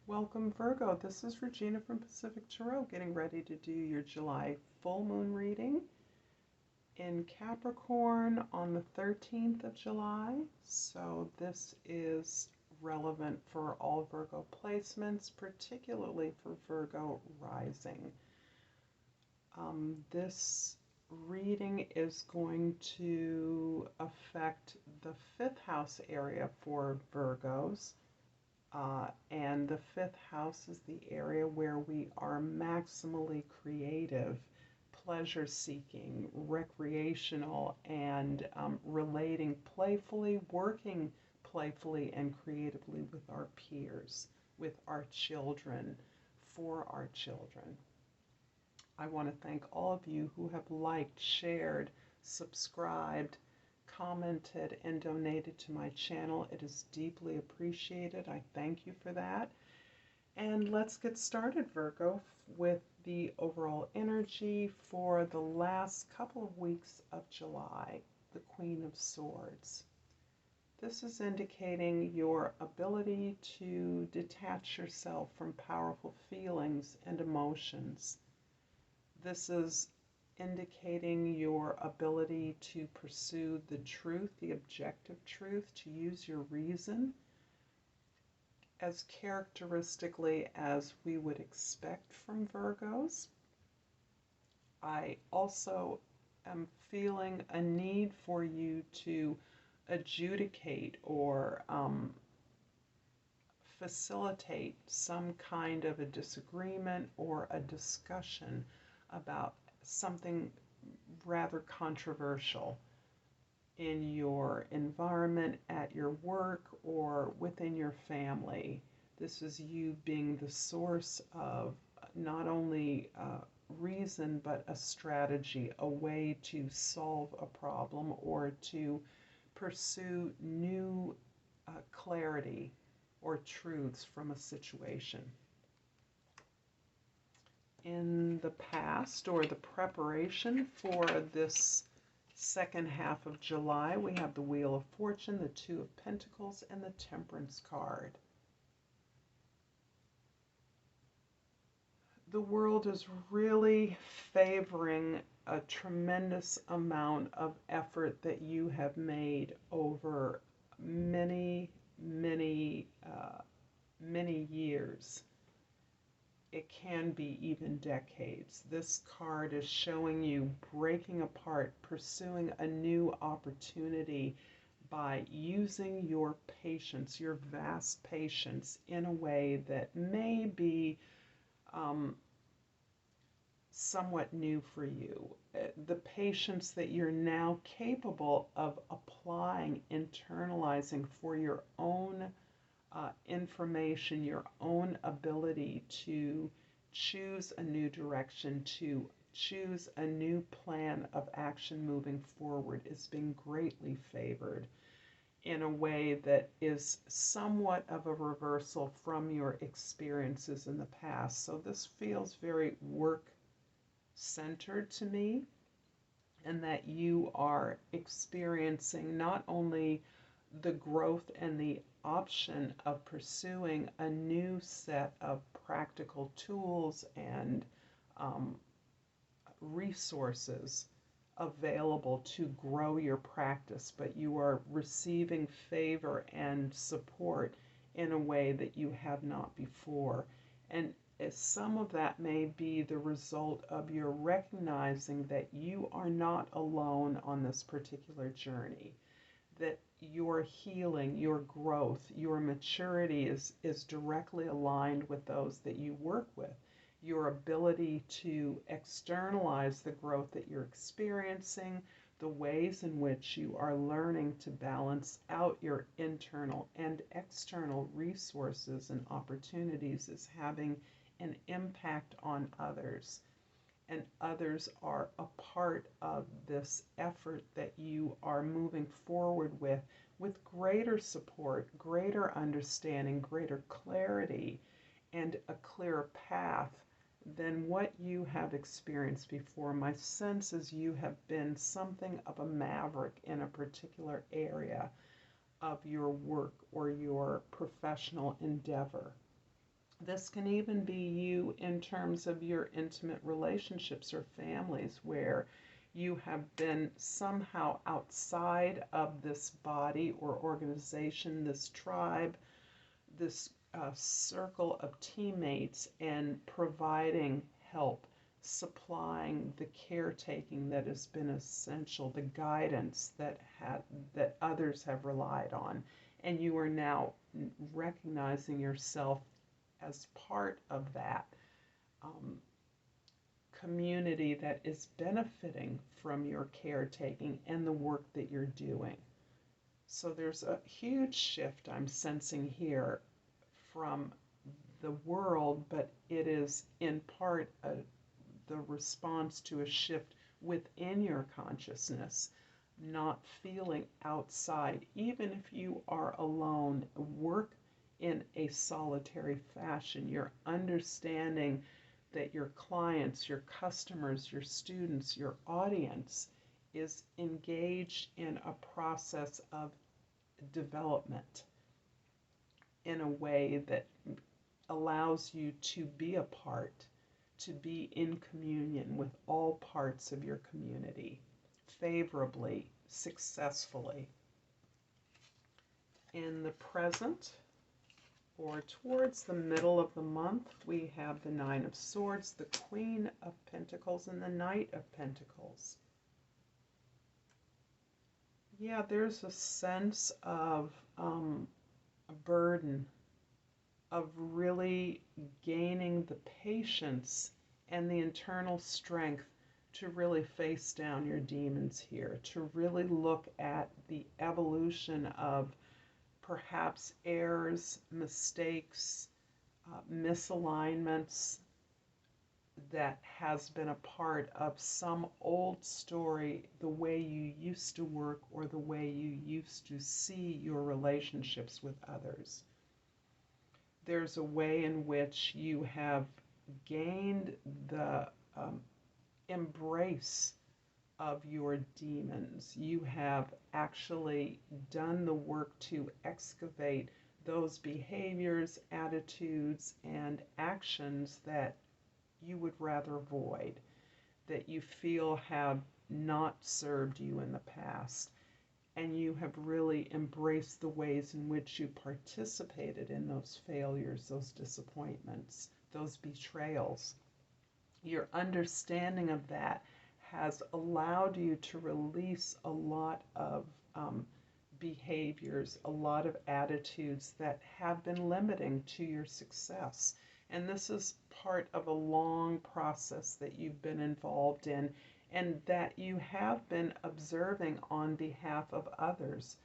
Welcome, Virgo. This is Regina from Pacific Tarot, getting ready to do your July full moon reading in Capricorn on the 13th of July. So this is relevant for all Virgo placements, particularly for Virgo rising. This reading is going to affect the fifth house area for Virgos. And the fifth house is the area where we are maximally creative, pleasure seeking, recreational, and relating playfully, working playfully and creatively with our peers, with our children, for our children. I want to thank all of you who have liked, shared, subscribed, commented, and donated to my channel. It is deeply appreciated. I thank you for that. And let's get started, Virgo, with the overall energy for the last couple of weeks of July, the Queen of Swords. This is indicating your ability to detach yourself from powerful feelings and emotions. This is indicating your ability to pursue the truth, the objective truth, to use your reason as characteristically as we would expect from Virgos. I also am feeling a need for you to adjudicate or facilitate some kind of a disagreement or a discussion about something rather controversial in your environment, at your work, or within your family. This is you being the source of not only reason, but a strategy, a way to solve a problem or to pursue new clarity or truths from a situation. In the past, or the preparation for this second half of July, we have the Wheel of Fortune, the Two of Pentacles, and the Temperance card. The world is really favoring a tremendous amount of effort that you have made over many years. It can be even decades. This card is showing you breaking apart, pursuing a new opportunity by using your patience, your vast patience, in a way that may be somewhat new for you. The patience that you're now capable of applying, internalizing for your own information, your own ability to choose a new direction, to choose a new plan of action moving forward, is being greatly favored in a way that is somewhat of a reversal from your experiences in the past. So this feels very work-centered to me, and that you are experiencing not only the growth and the option of pursuing a new set of practical tools and resources available to grow your practice, but you are receiving favor and support in a way that you have not before. And some of that may be the result of your recognizing that you are not alone on this particular journey, that your healing, your growth, your maturity is directly aligned with those that you work with. Your ability to externalize the growth that you're experiencing, the ways in which you are learning to balance out your internal and external resources and opportunities, is having an impact on others. And others are a part of this effort that you are moving forward with greater support, greater understanding, greater clarity, and a clearer path than what you have experienced before. My sense is you have been something of a maverick in a particular area of your work or your professional endeavor. This can even be you in terms of your intimate relationships or families where you have been somehow outside of this body or organization, this tribe, this circle of teammates, and providing help, supplying the caretaking that has been essential, the guidance that others have relied on, and you are now recognizing yourself as part of that um, community that is benefiting from your caretaking and the work that you're doing. So there's a huge shift I'm sensing here from the world, but it is in part the response to a shift within your consciousness, not feeling outside. Even if you are alone, work in a solitary fashion. You're understanding that your clients, your customers, your students, your audience is engaged in a process of development in a way that allows you to be a part, to be in communion with all parts of your community favorably, successfully. In the present, or towards the middle of the month, we have the Nine of Swords, the Queen of Pentacles, and the Knight of Pentacles. Yeah, there's a sense of a burden, of really gaining the patience and the internal strength to really face down your demons here, to really look at the evolution of perhaps errors, mistakes, misalignments that has been a part of some old story, the way you used to work or the way you used to see your relationships with others. There's a way in which you have gained the embrace of your demons. You have actually done the work to excavate those behaviors, attitudes, and actions that you would rather avoid, that you feel have not served you in the past. And you have really embraced the ways in which you participated in those failures, those disappointments, those betrayals. Your understanding of that has allowed you to release a lot of behaviors, a lot of attitudes that have been limiting to your success. And this is part of a long process that you've been involved in and that you have been observing on behalf of others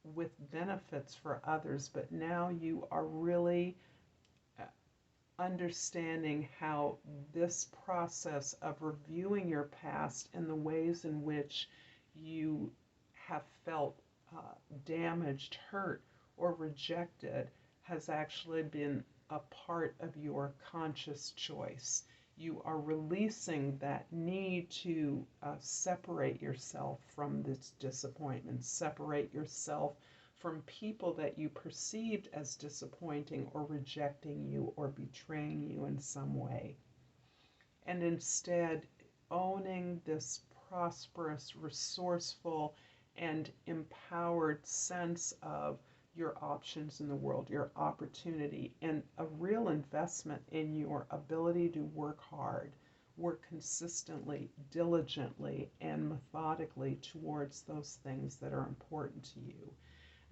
with benefits for others. But now you are really understanding how this process of reviewing your past and the ways in which you have felt damaged, hurt, or rejected has actually been a part of your conscious choice. You are releasing that need to separate yourself from this disappointment, separate yourself from people that you perceived as disappointing or rejecting you or betraying you in some way. And instead, owning this prosperous, resourceful, and empowered sense of your options in the world, your opportunity, and a real investment in your ability to work hard, work consistently, diligently, and methodically towards those things that are important to you.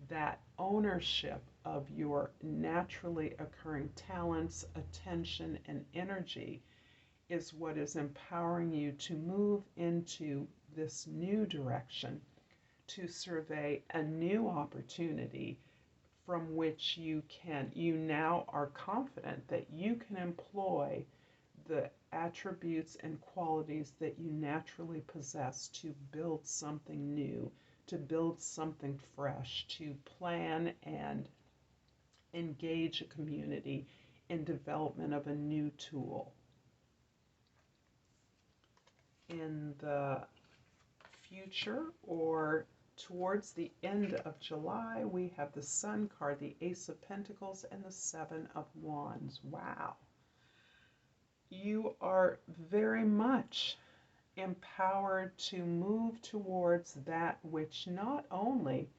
That ownership of your naturally occurring talents, attention, and energy is what is empowering you to move into this new direction, to survey a new opportunity from which you now are confident that you can employ the attributes and qualities that you naturally possess to build something new, to build something fresh, to plan and engage a community in development of a new tool. In the future or towards the end of July, we have the Sun card, the Ace of Pentacles, and the Seven of Wands. Wow. You are very much empowered to move towards that which not only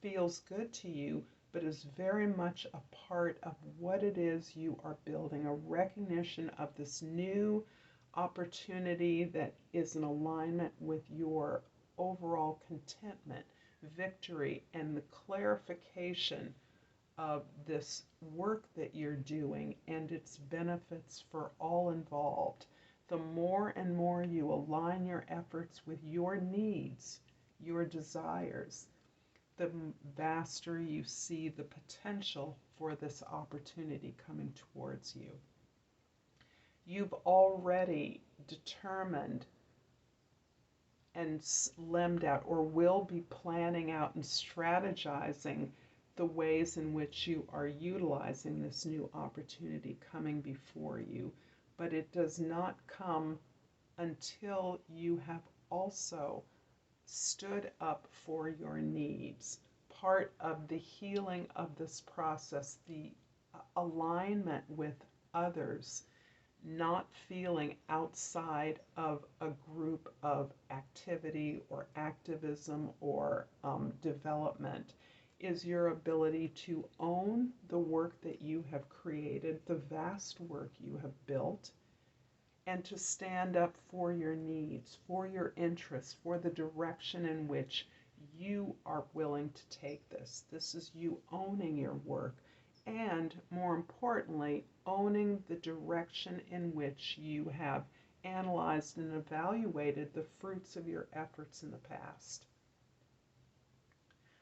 feels good to you, but is very much a part of what it is you are building, a recognition of this new opportunity that is in alignment with your overall contentment, victory, and the clarification of this work that you're doing and its benefits for all involved. The more and more you align your efforts with your needs, your desires, the vaster you see the potential for this opportunity coming towards you. You've already determined and lemmed out, or will be planning out and strategizing the ways in which you are utilizing this new opportunity coming before you. But it does not come until you have also stood up for your needs. Part of the healing of this process, the alignment with others, not feeling outside of a group of activity or activism or development, is your ability to own the work that you have created, the vast work you have built, and to stand up for your needs, for your interests, for the direction in which you are willing to take this. This is you owning your work, and more importantly, owning the direction in which you have analyzed and evaluated the fruits of your efforts in the past,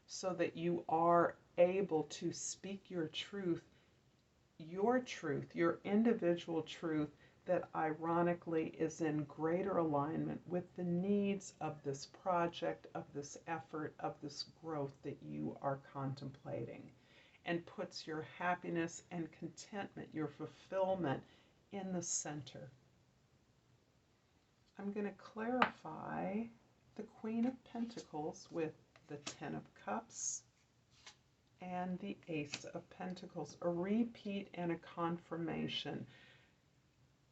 so that you are able to speak your truth, your individual truth, that ironically is in greater alignment with the needs of this project, of this effort, of this growth that you are contemplating, and puts your happiness and contentment, your fulfillment, in the center. I'm going to clarify the Queen of Pentacles with the Ten of Cups and the Ace of Pentacles, a repeat and a confirmation.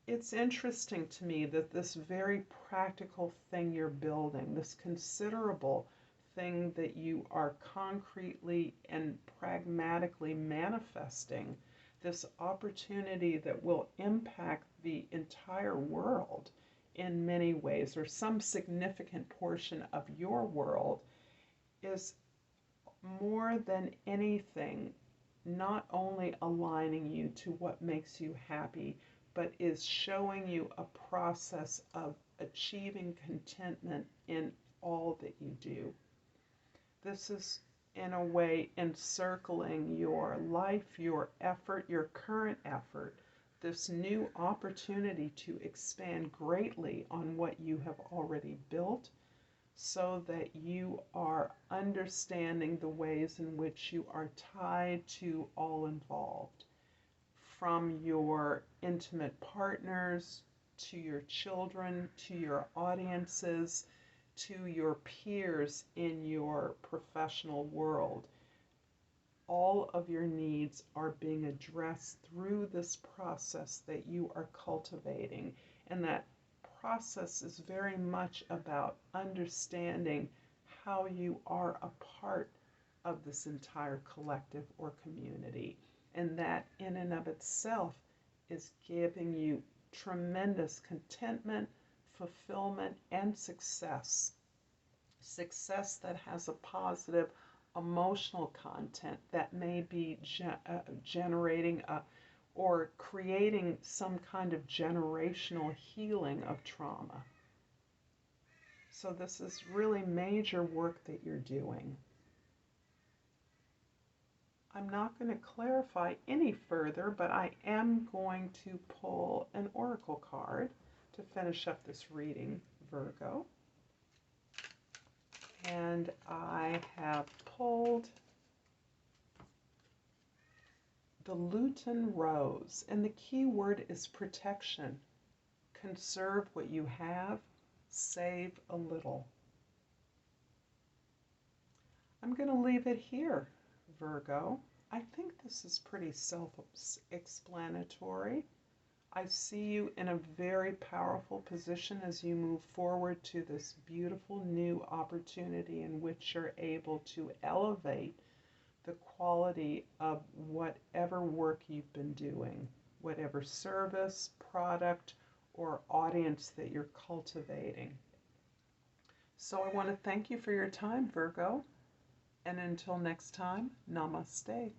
It's interesting to me that this very practical thing you're building, this considerable thing that you are concretely and pragmatically manifesting, this opportunity that will impact the entire world in many ways, or some significant portion of your world, is more than anything not only aligning you to what makes you happy, but is showing you a process of achieving contentment in all that you do. This is, in a way, encircling your life, your effort, your current effort, this new opportunity to expand greatly on what you have already built, so that you are understanding the ways in which you are tied to all involved, from your intimate partners, to your children, to your audiences, to your peers in your professional world. All of your needs are being addressed through this process that you are cultivating. And that process is very much about understanding how you are a part of this entire collective or community. And that in and of itself is giving you tremendous contentment, fulfillment, and success. Success that has a positive emotional content that may be generating or creating some kind of generational healing of trauma. So this is really major work that you're doing. I'm not going to clarify any further, but I am going to pull an oracle card to finish up this reading, Virgo. And I have pulled the Luton Rose, and the key word is protection. Conserve what you have, save a little. I'm going to leave it here, Virgo. I think this is pretty self-explanatory. I see you in a very powerful position as you move forward to this beautiful new opportunity in which you're able to elevate the quality of whatever work you've been doing, whatever service, product, or audience that you're cultivating. So I want to thank you for your time, Virgo. And until next time, namaste.